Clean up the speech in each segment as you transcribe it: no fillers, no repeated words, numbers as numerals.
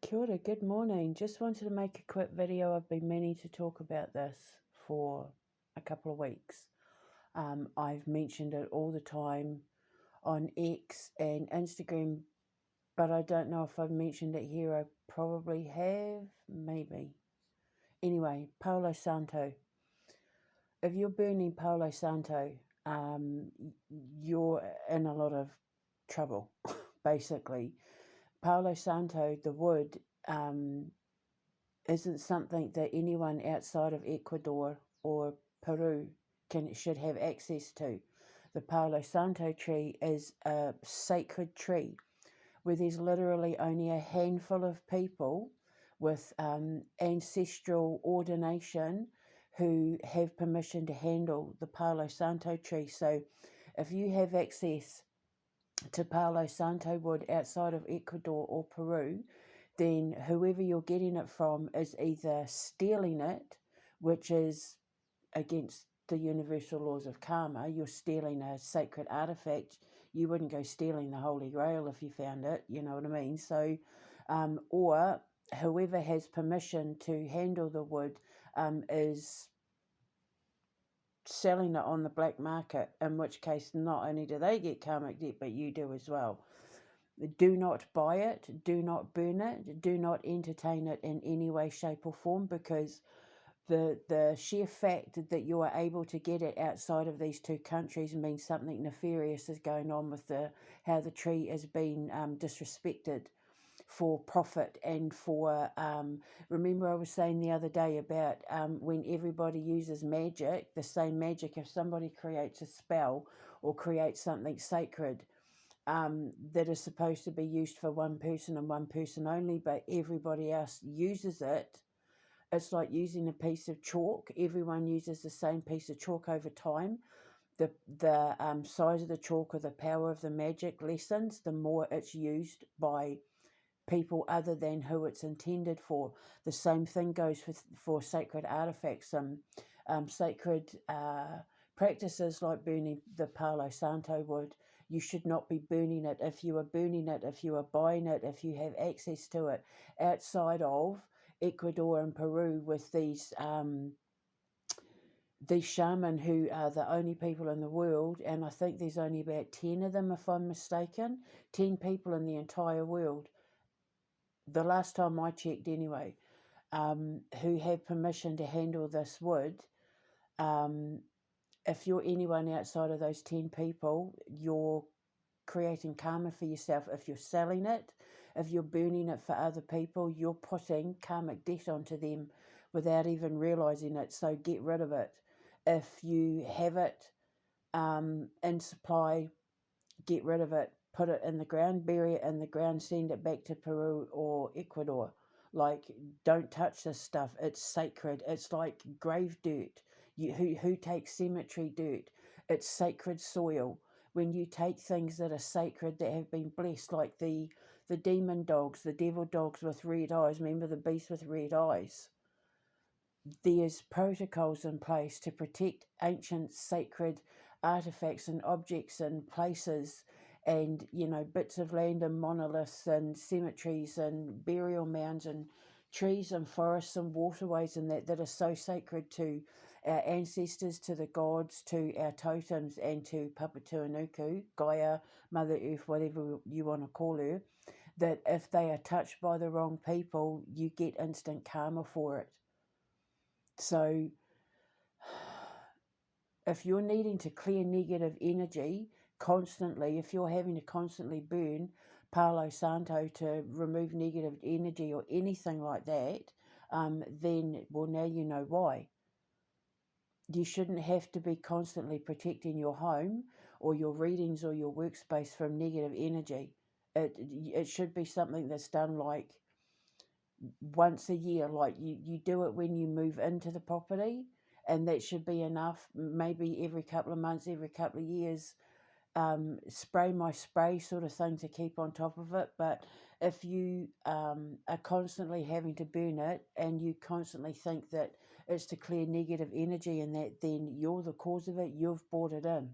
Kia ora, good morning. Just wanted to make a quick video. I've been meaning to talk about this for a couple of weeks. I've mentioned it all the time on X and Instagram, but I don't know if I've mentioned it here. I probably have, maybe. Anyway, Palo Santo. If you're burning Palo Santo, you're in a lot of trouble, basically. Palo Santo, the wood, isn't something that anyone outside of Ecuador or Peru should have access to. The Palo Santo tree is a sacred tree where there's literally only a handful of people with ancestral ordination who have permission to handle the Palo Santo tree. So if you have access to Palo Santo wood outside of Ecuador or Peru, then whoever you're getting it from is either stealing it, which is against the universal laws of karma. You're stealing a sacred artifact. You wouldn't go stealing the Holy Grail if you found it, you know what I mean? So, or whoever has permission to handle the wood is selling it on the black market, in which case not only do they get karmic debt, but you do as well. Do not buy it, do not burn it, do not entertain it in any way, shape or form, because the sheer fact that you are able to get it outside of these two countries means something nefarious is going on with how the tree is being disrespected for profit and for, remember I was saying the other day about when everybody uses magic, the same magic, if somebody creates a spell or creates something sacred that is supposed to be used for one person and one person only, but everybody else uses it, it's like using a piece of chalk. Everyone uses the same piece of chalk over time. The size of the chalk or the power of the magic lessens the more it's used by people other than who it's intended for. The same thing goes for sacred artifacts. Sacred practices like burning the Palo Santo wood. You should not be burning it. If you are burning it, if you are buying it, if you have access to it outside of Ecuador and Peru with these shaman who are the only people in the world, and I think there's only about 10 of them if I'm mistaken, 10 people in the entire world, the last time I checked anyway, who have permission to handle this wood. If you're anyone outside of those 10 people, you're creating karma for yourself. If you're selling it, if you're burning it for other people, you're putting karmic debt onto them without even realizing it. So get rid of it. If you have it in supply, get rid of it. Put it in the ground, bury it in the ground, send it back to Peru or Ecuador. Like, don't touch this stuff. It's sacred. It's like grave dirt. Who takes cemetery dirt? It's sacred soil. When you take things that are sacred, that have been blessed, like the demon dogs, the devil dogs with red eyes. Remember the beast with red eyes? There's protocols in place to protect ancient sacred artifacts and objects and places and, bits of land and monoliths and cemeteries and burial mounds and trees and forests and waterways and that are so sacred to our ancestors, to the gods, to our totems and to Papatuanuku, Gaia, Mother Earth, whatever you want to call her, that if they are touched by the wrong people, you get instant karma for it. So if you're needing to clear negative energy constantly, if you're having to constantly burn Palo Santo to remove negative energy or anything like that, then, well, now you know why. You shouldn't have to be constantly protecting your home or your readings or your workspace from negative energy. It should be something that's done like once a year, like you do it when you move into the property, and that should be enough. Maybe every couple of months, every couple of years, spray my spray sort of thing to keep on top of it. But if you are constantly having to burn it and you constantly think that it's to clear negative energy and that, then you're the cause of it. You've brought it in.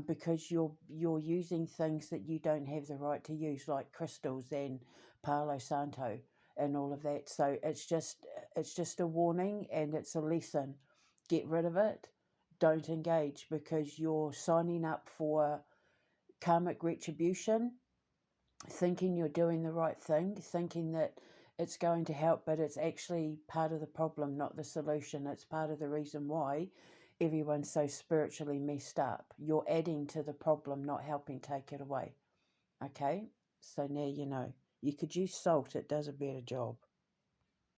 Because you're using things that you don't have the right to use, like crystals and Palo Santo. and all of that. So it's just a warning, and it's a lesson. Get rid of it. Don't engage, because you're signing up for karmic retribution, thinking you're doing the right thing, thinking that it's going to help, but it's actually part of the problem, not the solution. It's part of the reason why everyone's so spiritually messed up. You're adding to the problem, not helping take it away. Okay? So now you know. You could use salt, it does a better job.